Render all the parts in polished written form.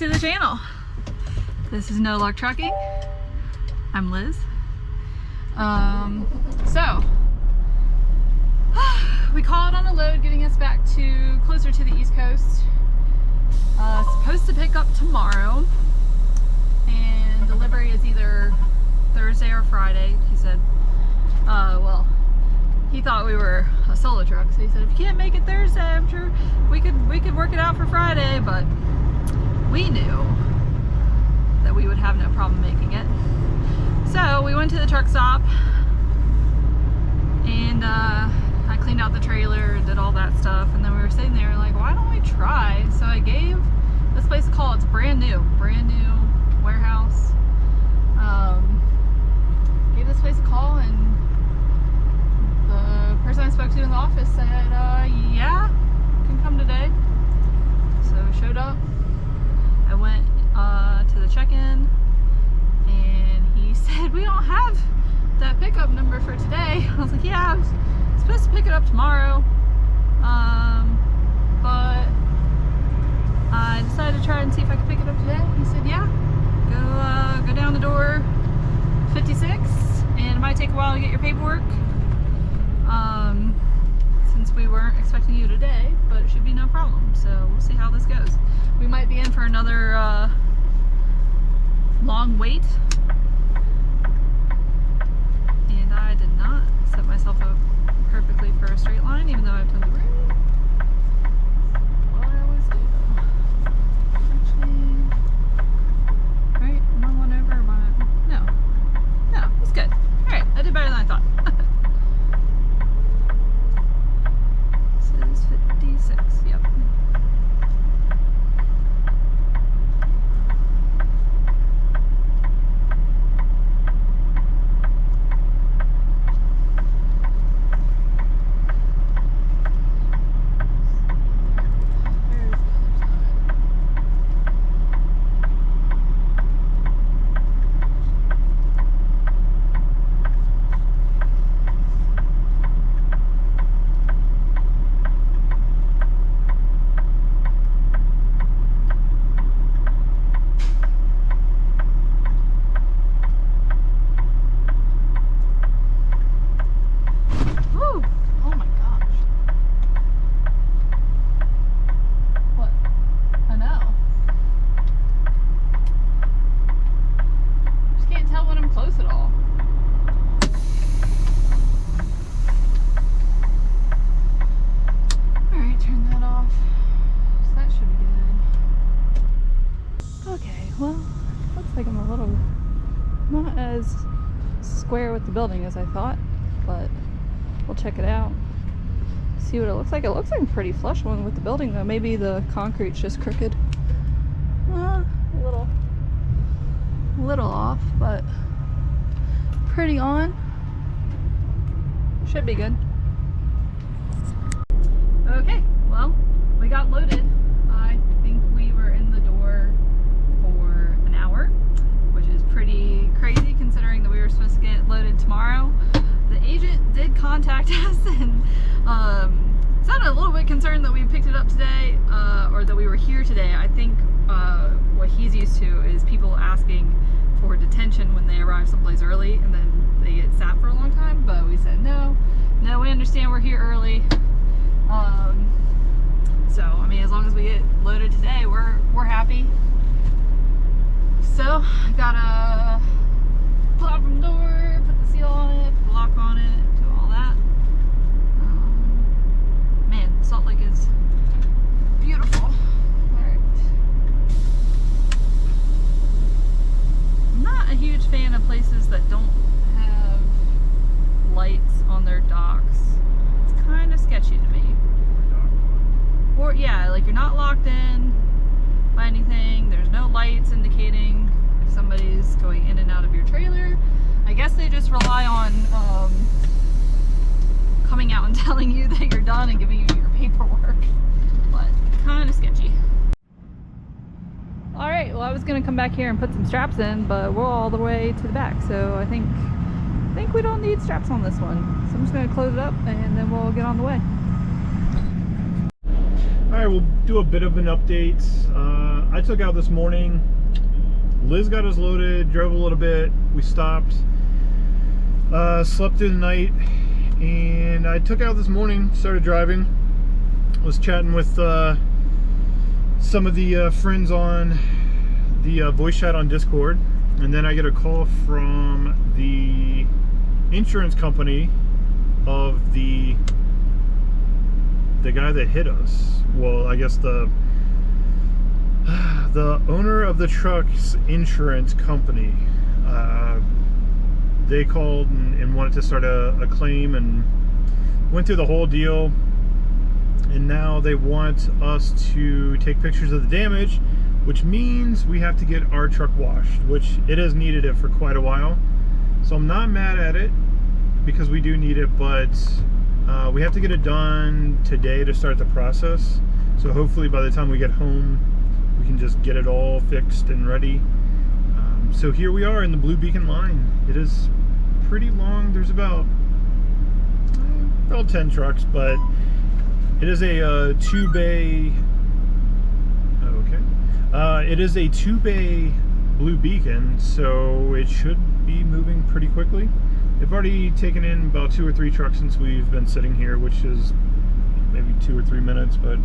to the channel. This is No Luck Trucking. I'm Liz. So we called on a load getting us back to closer to the East Coast. Supposed to pick up tomorrow, and delivery is either Thursday or Friday. He said, well, he thought we were a solo truck, so he said, if you can't make it Thursday, I'm sure we could work it out for Friday. But we knew that we would have no problem making it. So we went to the truck stop, and I cleaned out the trailer, did all that stuff, and then we were sitting there like, why don't we try? So I gave this place a call. It's brand new warehouse. Gave this place a call, and the person I spoke to in the office said, yeah, can come today. So I showed up. I went to the check-in, and he said, we don't have that pickup number for today. I was like, yeah, I was supposed to pick it up tomorrow, but I decided to try and see if I could pick it up today. He said, yeah, go down the door 56, and it might take a while to get your paperwork, since we weren't expecting you today, but it should be no problem. So we'll see how this goes. We might be in for another long wait, and I did not set myself up perfectly for a straight line, even though I have tons of room. What I always do. Actually, right? Am I one over? No, it's good. Alright, I did better than I thought. This is 56, yep. Not as square with the building as I thought, but we'll check it out, see what it looks like. It looks like a pretty flush one with the building, though. Maybe the concrete's just crooked. A little off, but pretty on. Should be good. Okay, well, we got loaded. I think we were in the door for an hour, which is pretty crazy considering that we were supposed to get loaded tomorrow. The agent did contact us and sounded a little bit concerned that we picked it up today, or that we were here today. I think what he's used to is people asking for detention when they arrive someplace early and then they get sat for a long time, but we said no, we understand we're here early. So I mean, as long as we get loaded today, we're happy. So I gotta pull out from the door, put the seal on it, put the lock on it, do all that. Man, Salt Lake is beautiful. Alright. I'm not a huge fan of places that don't have lights on their docks. It's kind of sketchy to me. Or yeah, like you're not locked in by anything. There's no lights indicating if somebody's going in and out of your trailer. I guess they just rely on coming out and telling you that you're done and giving you your paperwork, but kind of sketchy. Alright, well, I was gonna come back here and put some straps in, but we're all the way to the back, so I think we don't need straps on this one. So I'm just gonna close it up and then we'll get on the way. Alright, we'll do a bit of an update. I took out this morning. Liz got us loaded, drove a little bit. We stopped, slept through the night, and I took out this morning, started driving. Was chatting with some of the friends on the voice chat on Discord, and then I get a call from the insurance company of the guy that hit us. Well, I guess the owner of the truck's insurance company. They called and wanted to start a claim, and went through the whole deal. And now they want us to take pictures of the damage, which means we have to get our truck washed, which it has needed it for quite a while. So I'm not mad at it, because we do need it, but we have to get it done today to start the process. So hopefully by the time we get home, we can just get it all fixed and ready. So here we are in the Blue Beacon line. It is pretty long. There's about 10 trucks, but it is a two-bay. It is a two-bay Blue Beacon, so it should be moving pretty quickly. They've already taken in about 2 or 3 trucks since we've been sitting here, which is maybe 2 or 3 minutes. But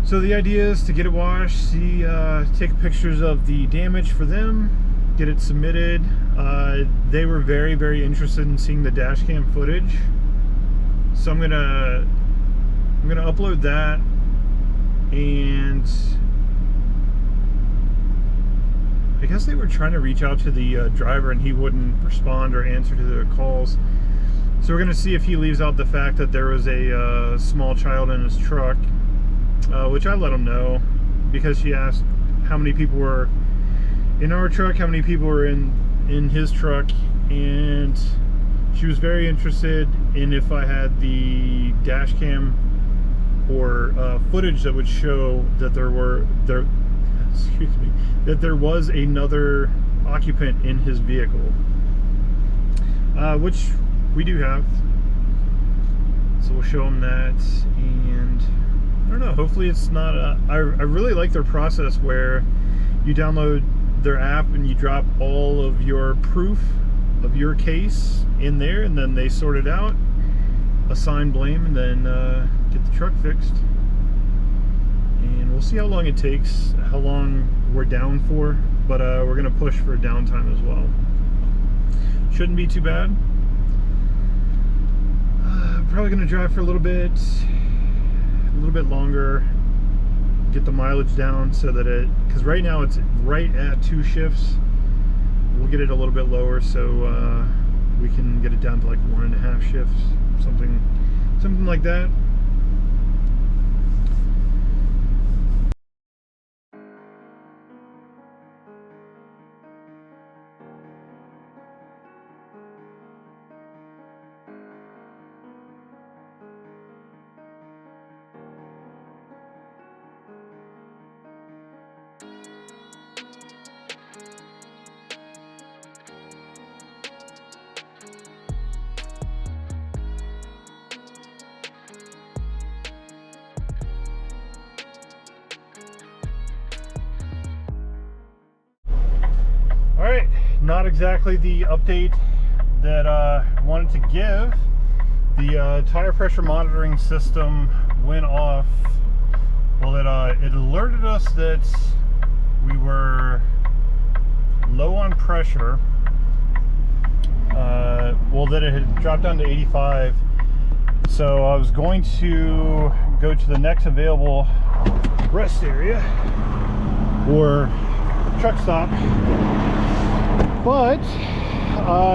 so the idea is to get it washed, take pictures of the damage for them, get it submitted. They were very, very interested in seeing the dash cam footage, so I'm gonna upload that, and I guess they were trying to reach out to the driver, and he wouldn't respond or answer to their calls. So we're gonna see if he leaves out the fact that there was a small child in his truck, which I let him know, because she asked how many people were in our truck, how many people were in his truck, and she was very interested in if I had the dash cam or footage that would show that there was another occupant in his vehicle, which we do have. So we'll show them that, and I don't know, hopefully it's not I really like their process where you download their app and you drop all of your proof of your case in there, and then they sort it out, assign blame, and then get the truck fixed. And we'll see how long it takes, how long we're down for, but we're gonna push for downtime as well. Shouldn't be too bad. Probably gonna drive for a little bit longer, get the mileage down, so that because right now it's right at 2 shifts. We'll get it a little bit lower, so we can get it down to like 1.5 shifts, something like that. Alright, not exactly the update that I wanted to give. The tire pressure monitoring system went off. Well, it alerted us that we were low on pressure. Well, that it had dropped down to 85. So I was going to go to the next available rest area or truck stop, but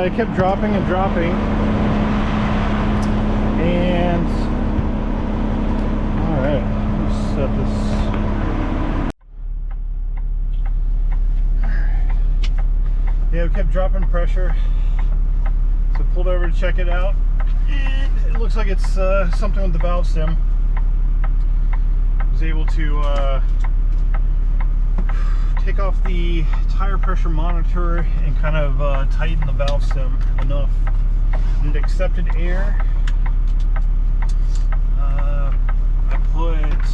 it kept dropping and dropping, and all right, let me set this. Yeah, we kept dropping pressure, so pulled over to check it out. It looks like it's something with the valve stem. Was able to take off the tire pressure monitor and kind of tighten the valve stem enough. It accepted air. I put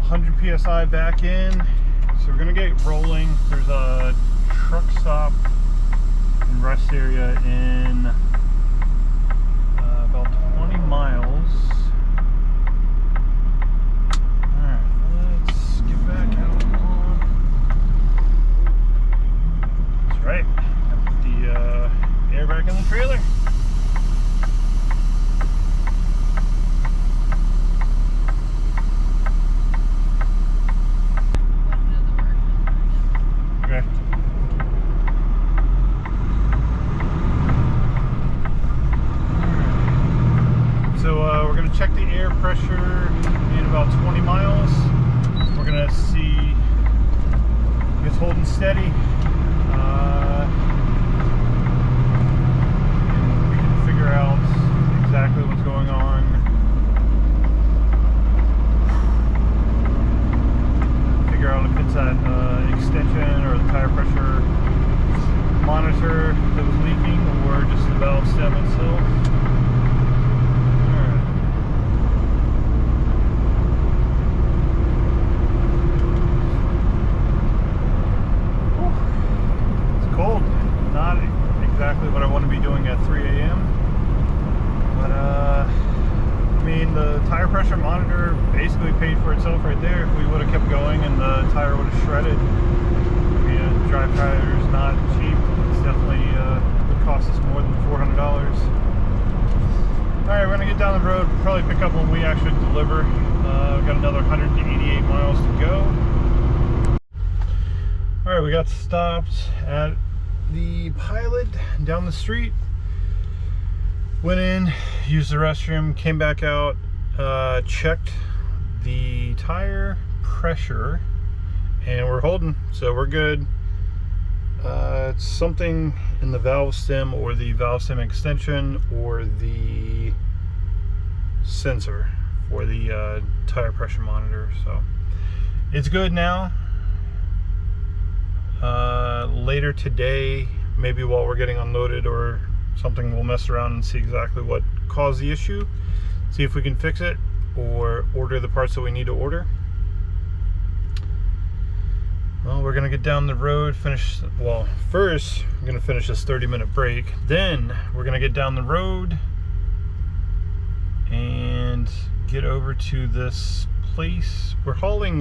100 psi back in. So we're gonna get rolling. There's a truck stop and rest area in about 20 miles. Alright, let's get back out on. That's right. Put the air back in the trailer. Okay. So we're going to check the air pressure in about 20 miles. We're going to see if it's holding steady. And we can figure out exactly what's going on. Figure out if it's that extension or the tire pressure monitor that was leaking, or just the valve stem itself. Alright. It's cold. Not exactly what I want to be doing at 3 a.m. But I mean, the tire pressure monitor basically paid for itself right there. If we would have kept going and the tire would have shredded. I mean, a dry tire is not cheap. It's definitely would cost us more than $400. Alright, we're going to get down the road, probably pick up when we actually deliver. We've got another 188 miles to go. Alright, we got stopped at the Pilot down the street. Went in, used the restroom, came back out, checked the tire pressure, and we're holding, so we're good. It's something in the valve stem or the valve stem extension or the sensor for the tire pressure monitor, so it's good now. Later today, maybe while we're getting unloaded or something, we'll mess around and see exactly what caused the issue, see if we can fix it or order the parts that we need to order. Well, we're gonna get down the road, finish, well, first I'm gonna finish this 30-minute break, then we're gonna get down the road and get over to this place. We're hauling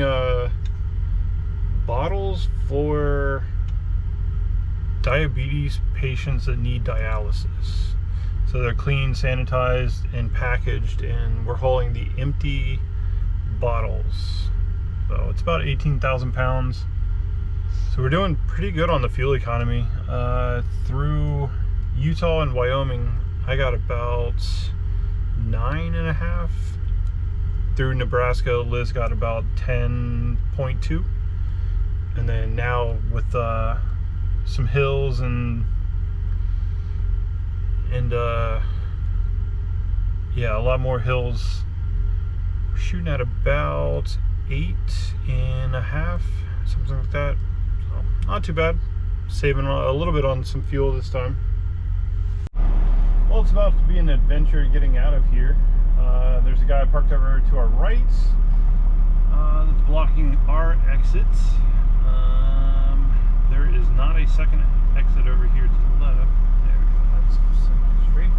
bottles for diabetes patients that need dialysis. So they're clean, sanitized, and packaged, and we're hauling the empty bottles. So it's about 18,000 pounds. So we're doing pretty good on the fuel economy. Through Utah and Wyoming, I got about 9.5. Through Nebraska, Liz got about 10.2. And then now with some hills and yeah, a lot more hills, we're shooting at about 8.5, something like that. So not too bad, saving a little bit on some fuel this time. Well, it's about to be an adventure getting out of here. There's a guy parked over to our right that's blocking our exit. There is not a second exit over here to the left. There we go, that's straight.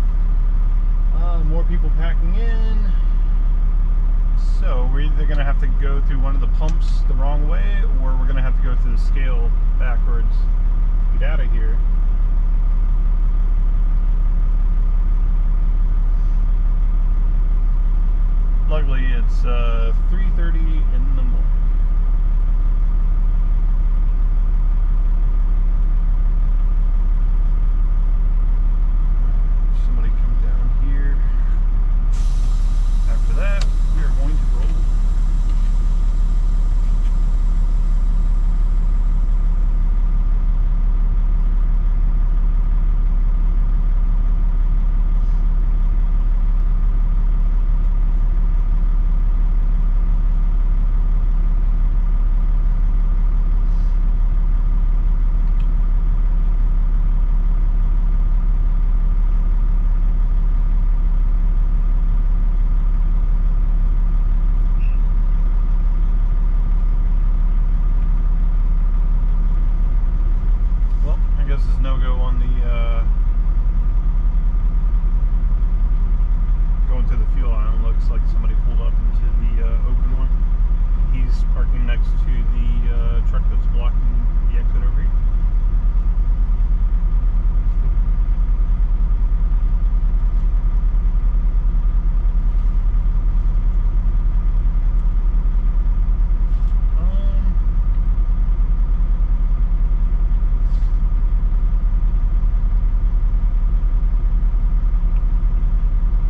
More people packing in. So we're either going to have to go through one of the pumps the wrong way, or we're going to have to go through the scale backwards to get out of here. Luckily, it's 3:30 in the morning. Somebody come down here. After that, we are going to roll. no-go on the going through the fuel island. Looks like somebody pulled up into the open one. He's parking next to the truck that's blocking the exit over here.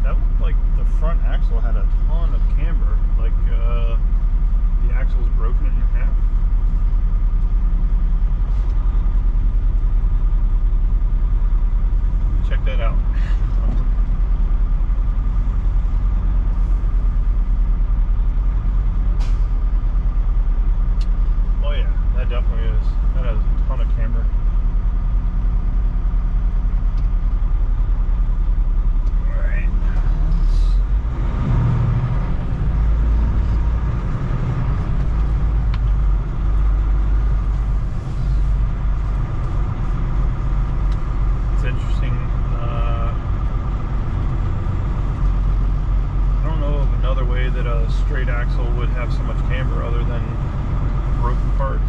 That looked like the front axle had a ton of camber, like the axle's broken in half. Check that out. Oh yeah, that definitely is. That has a ton of camber. Alright. It's interesting. I don't know of another way that a straight axle would have so much camber other than broken parts.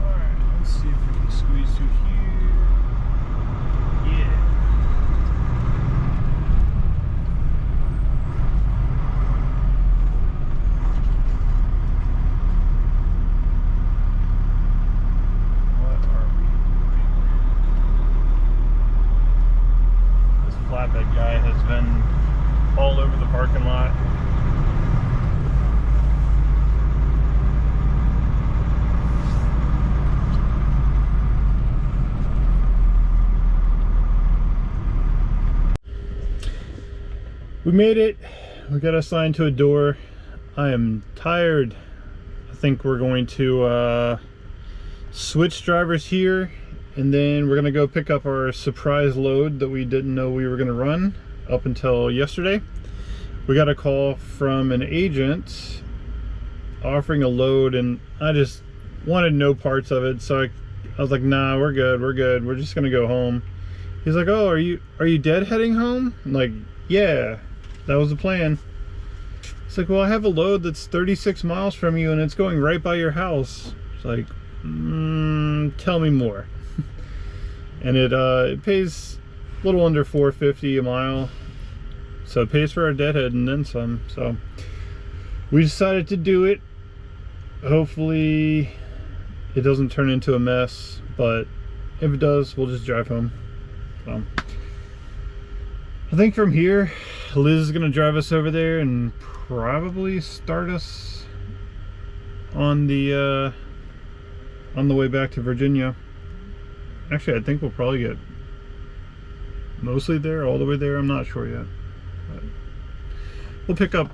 Alright, let's see if we can squeeze through here. Yeah. What are we doing? This flatbed guy has been all over the parking lot. We made it. We got assigned to a door. I am tired. I think we're going to switch drivers here, and then we're gonna go pick up our surprise load that we didn't know we were gonna run up until yesterday. We got a call from an agent offering a load, and I just wanted no parts of it, so I was like, nah, we're good, we're just gonna go home. He's like, oh, are you dead heading home? I'm like, yeah, that was the plan. It's like, well, I have a load that's 36 miles from you and it's going right by your house. It's like, tell me more. And it pays a little under $4.50 a mile, so it pays for our deadhead and then some. So we decided to do it. Hopefully it doesn't turn into a mess, but if it does, we'll just drive home. So I think from here, Liz is gonna drive us over there and probably start us on the way back to Virginia. Actually, I think we'll probably get mostly there, all the way there. I'm not sure yet, but we'll pick up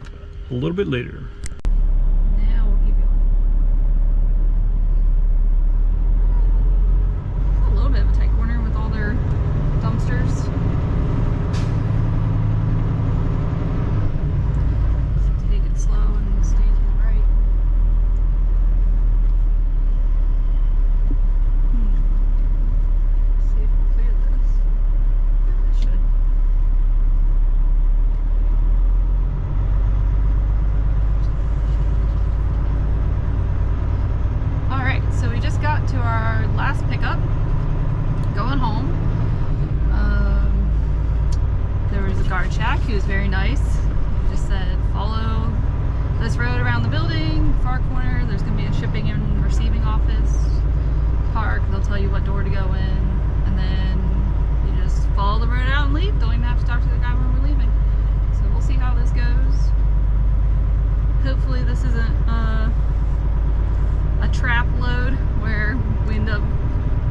a little bit later. Now we'll keep going. A little bit of a tight corner with all their dumpsters. Take it slow and stay to the right. See if we'll clear this. Yeah, it should. Alright, so we just got to our last pickup, going home. There was a guard shack. He was very nice. He just said, follow this road around the building, far corner, there's going to be a shipping and receiving office. Park, they'll tell you what door to go in, and then you just follow the road out and leave. Don't even have to talk to the guy when we're leaving. So we'll see how this goes. Hopefully this isn't a trap load where we end up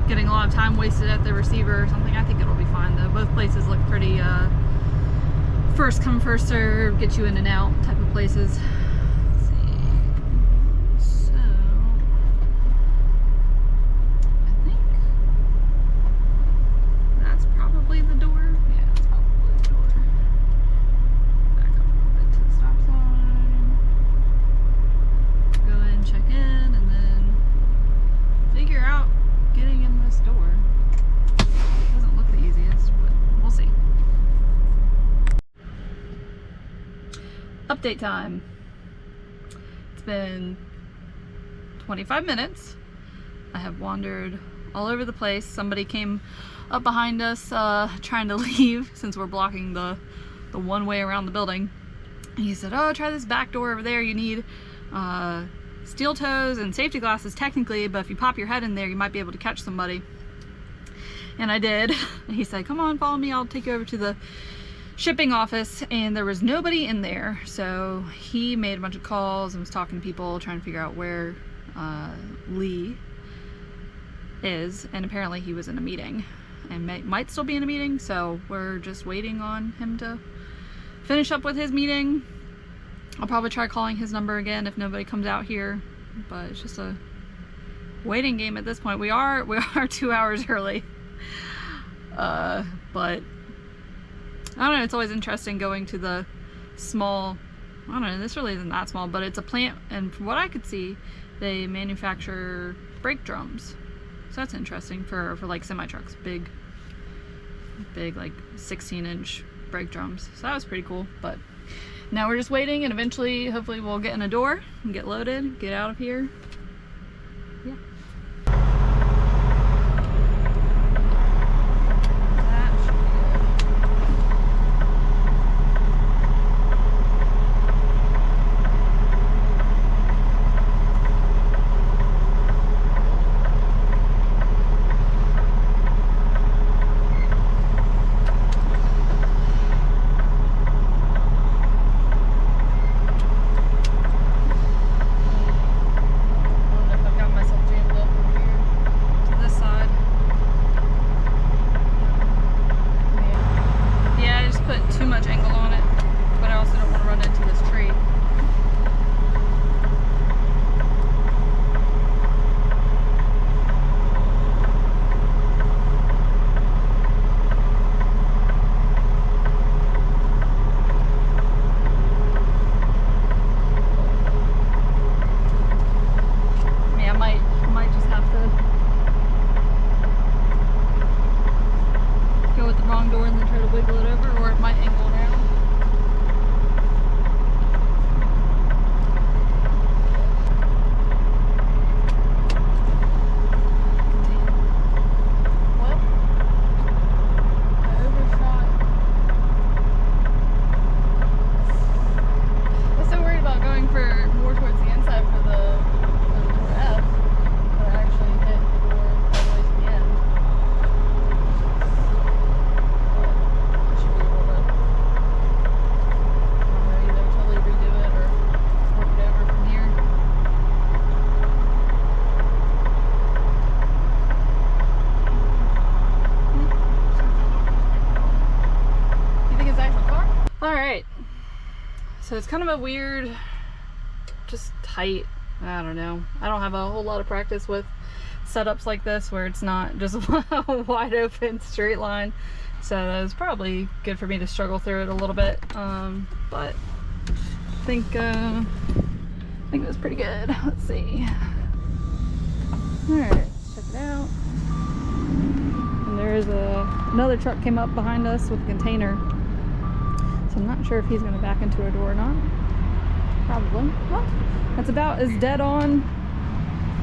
getting a lot of time wasted at the receiver or something. I think it'll be fine though. Both places look pretty first come first serve, get you in and out type of places. Let's see. So I think that's probably the door. Yeah, that's probably the door. Back up a little bit to the stop sign. Go in, check in, and then figure out, get Update time. It's been 25 minutes. I have wandered all over the place. Somebody came up behind us trying to leave since we're blocking the one way around the building. And he said, oh, try this back door over there. You need steel toes and safety glasses technically, but if you pop your head in there, you might be able to catch somebody. And I did. And he said, come on, follow me. I'll take you over to the shipping office. And there was nobody in there. So he made a bunch of calls and was talking to people, trying to figure out where Lee is. And apparently he was in a meeting and might still be in a meeting. So we're just waiting on him to finish up with his meeting. I'll probably try calling his number again if nobody comes out here, but it's just a waiting game at this point. We are 2 hours early. But I don't know, it's always interesting going to the small, I don't know, this really isn't that small, but it's a plant, and from what I could see, they manufacture brake drums. So that's interesting for like semi-trucks, big like 16-inch brake drums. So that was pretty cool, but now we're just waiting, and eventually, hopefully we'll get in a door and get loaded, get out of here. Yeah. So it's kind of a weird, just tight, I don't know. I don't have a whole lot of practice with setups like this where it's not just a wide open straight line. So it was probably good for me to struggle through it a little bit. But I think it was pretty good. Let's see. All right, let's check it out. And there is another truck came up behind us with a container. So I'm not sure if he's going to back into a door or not. Probably. Well, that's about as dead on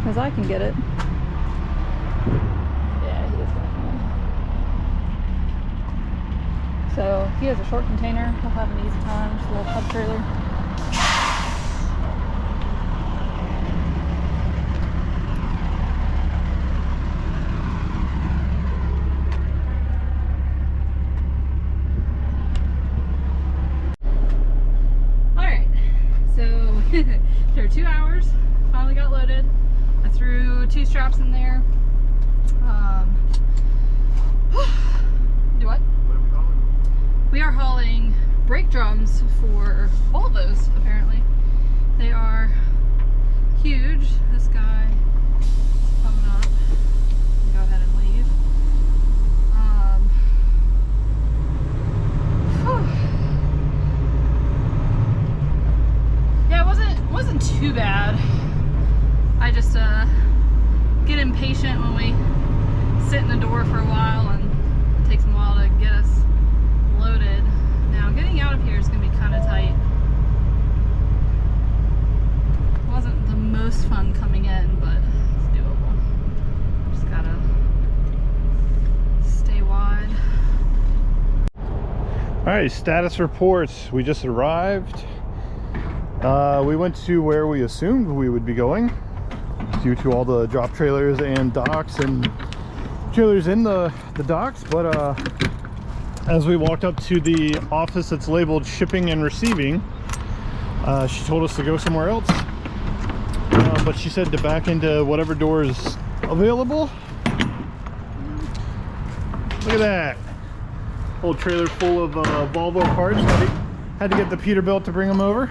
as I can get it. Yeah, he is definitely. So he has a short container. He'll have an easy time. Just a little pub trailer. There were 2 hours, finally got loaded. I threw 2 straps in there. Do what? What are we hauling? We are hauling brake drums for Volvos, apparently. They are huge. This guy is coming up. Go ahead and leave. Yeah, it wasn't too bad. I just get impatient when we sit in the door for a while, and it takes them a while to get us loaded. Now getting out of here is going to be kind of tight. most fun coming in, but it's doable. Just gotta stay wide. Alright, status reports. We just arrived. We went to where we assumed we would be going due to all the drop trailers and docks and trailers in the docks, but as we walked up to the office that's labeled shipping and receiving, she told us to go somewhere else, but she said to back into whatever door is available. Look at that whole trailer full of Volvo parts. Had to get the Peterbilt to bring them over.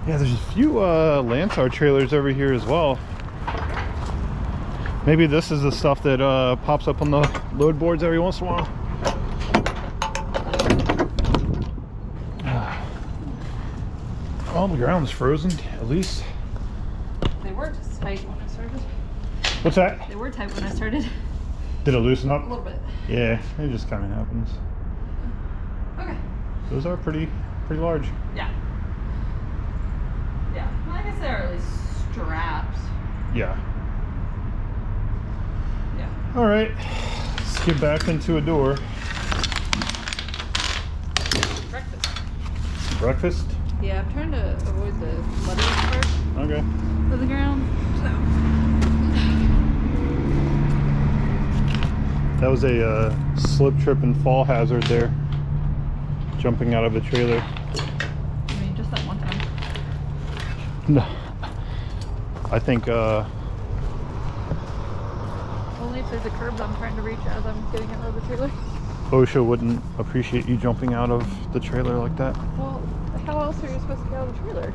Yeah, there's a few Landstar trailers over here as well. Maybe this is the stuff that pops up on the load boards every once in a while. Oh, the ground's frozen, at least. They were just tight when I started. What's that? They were tight when I started. Did it loosen up? A little bit. Yeah, it just kind of happens. Okay. Those are pretty large. Yeah. Yeah. Well, I guess they're at least straps. Yeah. Yeah. All right, let's get back into a door. Breakfast. Breakfast? Yeah, I'm trying to avoid the muddy part Okay. of the ground. So. That was a slip, trip, and fall hazard there. Jumping out of a trailer. I mean, just that one time. No. I think Only if there's a curb I'm trying to reach as I'm getting out of the trailer. OSHA wouldn't appreciate you jumping out of the trailer like that. Well, how else are you supposed to get out of the trailer?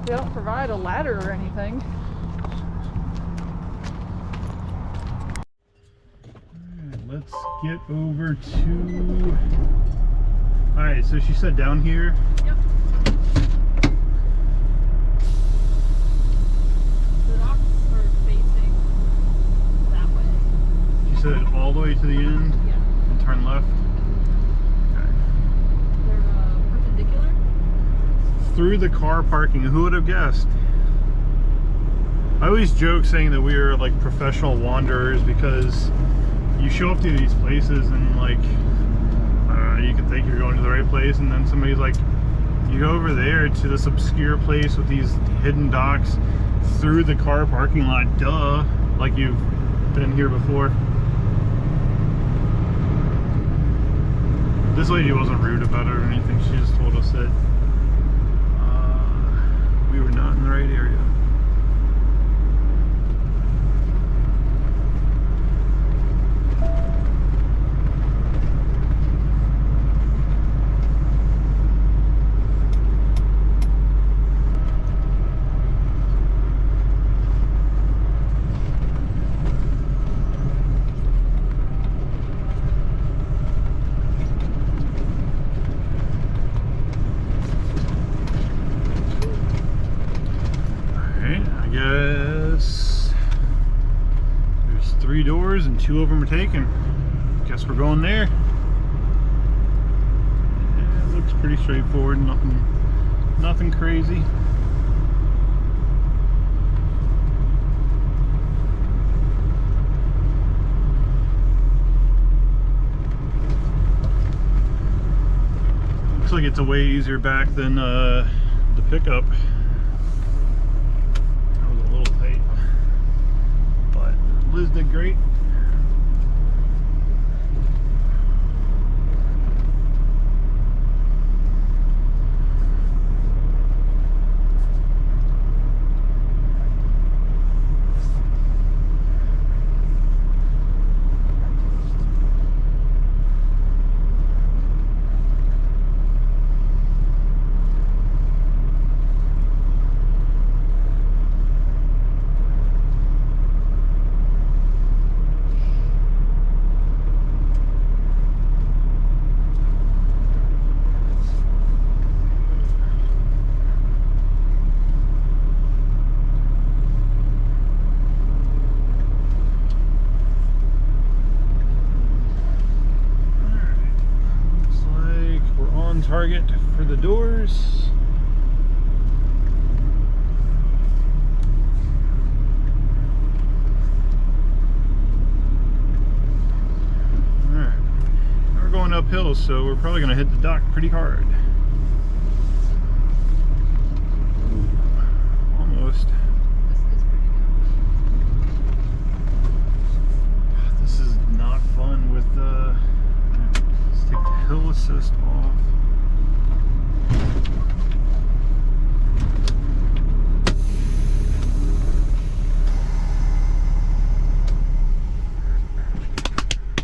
They don't provide a ladder or anything. Let's get over to... Alright, so she said down here. Yep. The docks are facing that way. She said all the way to the end Yeah. and turn left. Okay. They're perpendicular. Through the car parking. Who would have guessed? I always joke saying that we are like professional wanderers because you show up to these places and like you can think you're going to the right place, and then somebody's like, you go over there to this obscure place with these hidden docks through the car parking lot. Duh, like you've been here before. This lady wasn't rude about it or anything. She just told us that we were not in the right area. Three doors and two of them are taken. Guess we're going there. Yeah, it looks pretty straightforward. Nothing crazy. Looks like it's a way easier back than the pickup. That was a little tight. Liz did great. target for the doors. Alright, we're going uphill, so we're probably going to hit the dock pretty hard. Almost. This is pretty good. This is not fun with the... Let's take the hill assist off.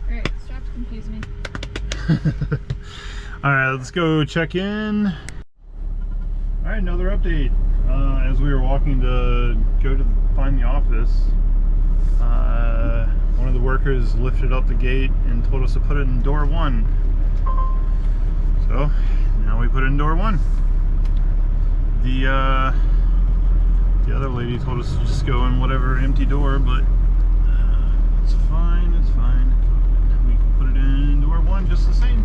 Alright, stop to confuse me. Alright, let's go check in. Alright, another update. As we were walking to go to find the office, one of the workers lifted up the gate and told us to put it in door 1. So now we put it in door 1. The other lady told us to just go in whatever empty door, but it's fine, it's fine. We can put it in door 1 just the same.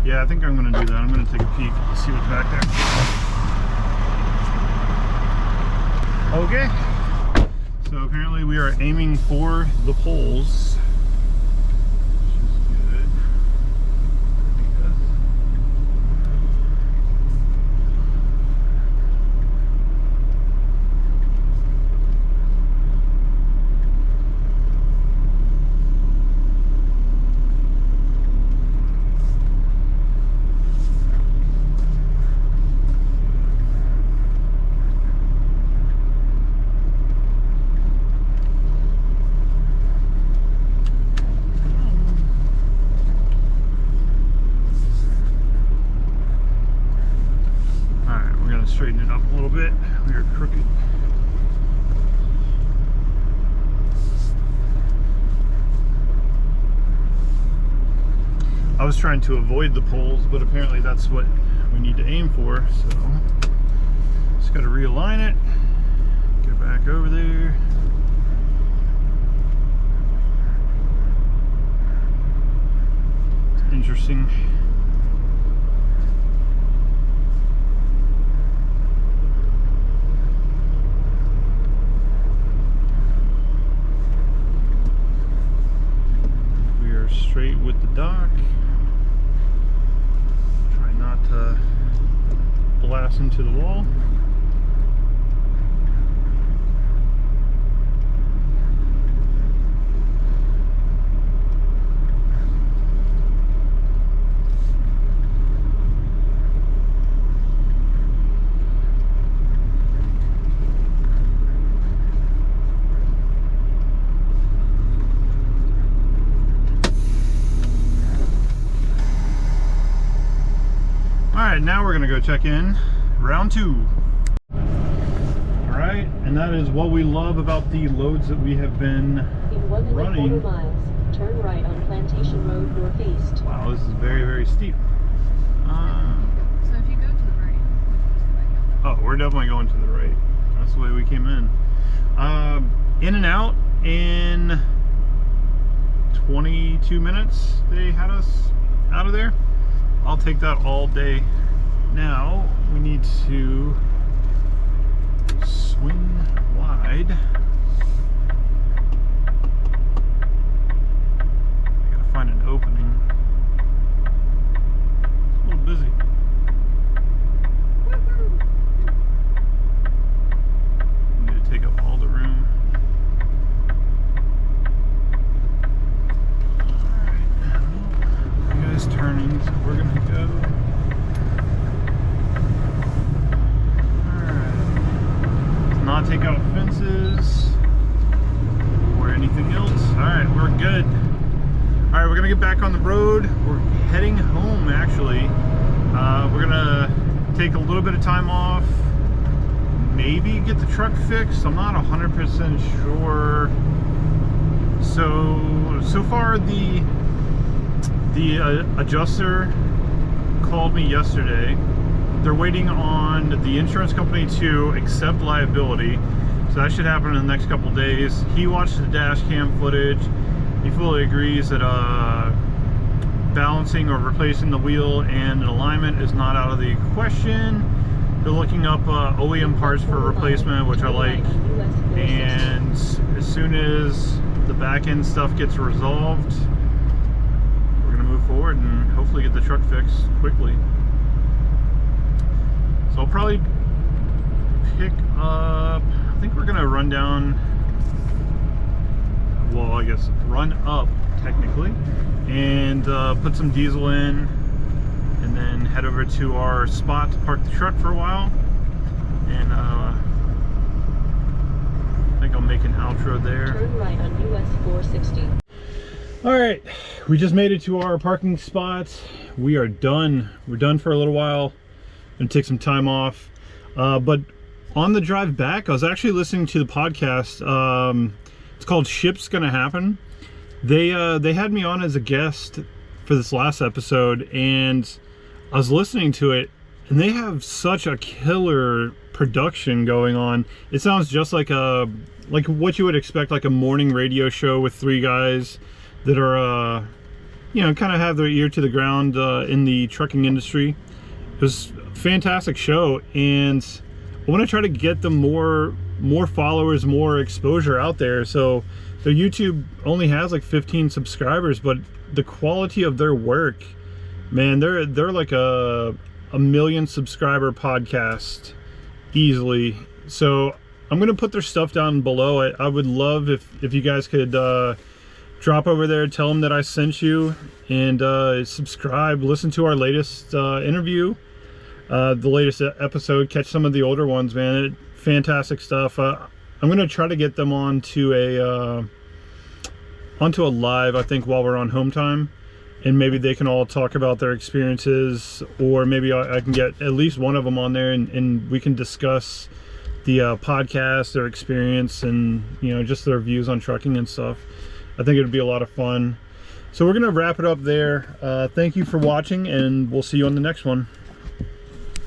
Yeah, I think I'm going to do that. I'm going to take a peek, see what's back there. Okay. So apparently we are aiming for the poles. Which is good. I guess. Straighten it up a little bit. We are crooked. I was trying to avoid the poles, but apparently that's what we need to aim for. So just got to realign it, get it back over there. It's interesting. Straight with the dock. Try not to blast into the wall. Alright, now we're going to go check in round 2. Alright, and that is what we love about the loads that we have been running. In 1.25 miles, turn right on Plantation Road Northeast. Wow, this is very, very steep. So if you go to the right, oh, we're definitely going to the right. That's the way we came in. In and out in 22 minutes they had us out of there. I'll take that all day. Now we need to swing wide. get back on the road. We're heading home, actually. We're gonna take a little bit of time off, maybe get the truck fixed. I'm not 100% sure. So far the adjuster called me yesterday. They're waiting on the insurance company to accept liability, so that should happen in the next couple days. He watched the dash cam footage. He fully agrees that balancing or replacing the wheel and an alignment is not out of the question. They're looking up OEM parts for replacement, which I like, and as soon as the back end stuff gets resolved, we're gonna move forward and hopefully get the truck fixed quickly. So I'll probably pick up, I think we're gonna run down, well, I guess run up technically, and put some diesel in, and then head over to our spot to park the truck for a while. And I think I'll make an outro there. Turn right on US 460. All right, we just made it to our parking spot. We are done. We're done for a little while. Gonna take some time off. But on the drive back, I was actually listening to the podcast. It's called Ship's Gonna Happen. They had me on as a guest for this last episode, and I was listening to it, and they have such a killer production going on. It sounds just like what you would expect, like a morning radio show with three guys that are you know, kind of have their ear to the ground in the trucking industry. It was a fantastic show, and I want to try to get them more followers, more exposure out there. So their YouTube only has like 15 subscribers, but the quality of their work, man, they're like a million subscriber podcast easily. So I'm gonna put their stuff down below. I would love if you guys could drop over there, tell them that I sent you, and subscribe, listen to our latest interview, the latest episode, catch some of the older ones, man. Fantastic stuff. I'm gonna try to get them onto a live, I think, while we're on home time, and maybe they can all talk about their experiences, or maybe I can get at least one of them on there, and we can discuss the podcast, their experience, and, you know, just their views on trucking and stuff. I think it would be a lot of fun. So we're gonna wrap it up there. Thank you for watching, and we'll see you on the next one.